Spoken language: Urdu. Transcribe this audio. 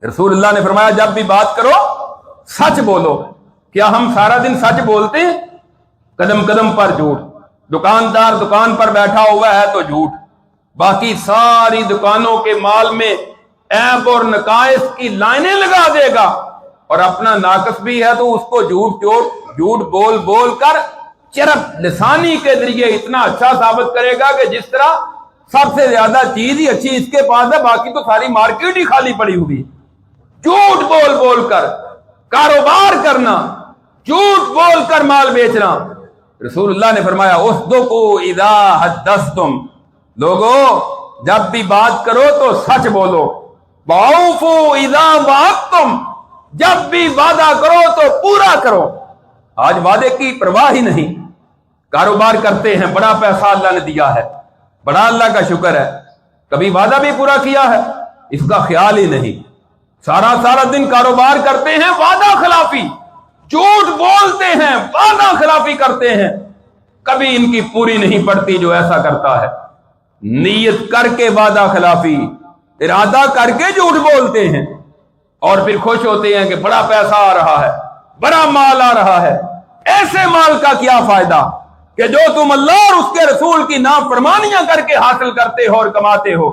رسول اللہ نے فرمایا جب بھی بات کرو سچ بولو۔ کیا ہم سارا دن سچ بولتے ہیں؟ قدم قدم پر جھوٹ، دکاندار دکان پر بیٹھا ہوا ہے تو جھوٹ، باقی ساری دکانوں کے مال میں عیب اور نقائص کی لائنیں لگا دے گا، اور اپنا ناقص بھی ہے تو اس کو جھوٹ بول بول کر چرب لسانی کے ذریعے اتنا اچھا ثابت کرے گا کہ جس طرح سب سے زیادہ چیز ہی اچھی اس کے پاس ہے، باقی تو ساری مارکیٹ ہی خالی پڑی ہوئی۔ جھوٹ بول بول کر کاروبار کرنا، جھوٹ بول کر مال بیچنا۔ رسول اللہ نے فرمایا اصدقوا اذا حدثتم، لوگو جب بھی بات کرو تو سچ بولو، واوفوا اذا وعدتم، جب بھی وعدہ کرو تو پورا کرو۔ آج وعدے کی پرواہ ہی نہیں، کاروبار کرتے ہیں، بڑا پیسہ اللہ نے دیا ہے، بڑا اللہ کا شکر ہے، کبھی وعدہ بھی پورا کیا ہے اس کا خیال ہی نہیں، سارا دن کاروبار کرتے ہیں، وعدہ خلافی، جھوٹ بولتے ہیں، وعدہ خلافی کرتے ہیں، کبھی ان کی پوری نہیں پڑتی جو ایسا کرتا ہے۔ نیت کر کے وعدہ خلافی، ارادہ کر کے جھوٹ بولتے ہیں، اور پھر خوش ہوتے ہیں کہ بڑا پیسہ آ رہا ہے، بڑا مال آ رہا ہے۔ ایسے مال کا کیا فائدہ کہ جو تم اللہ اور اس کے رسول کی نافرمانیاں کر کے حاصل کرتے ہو اور کماتے ہو،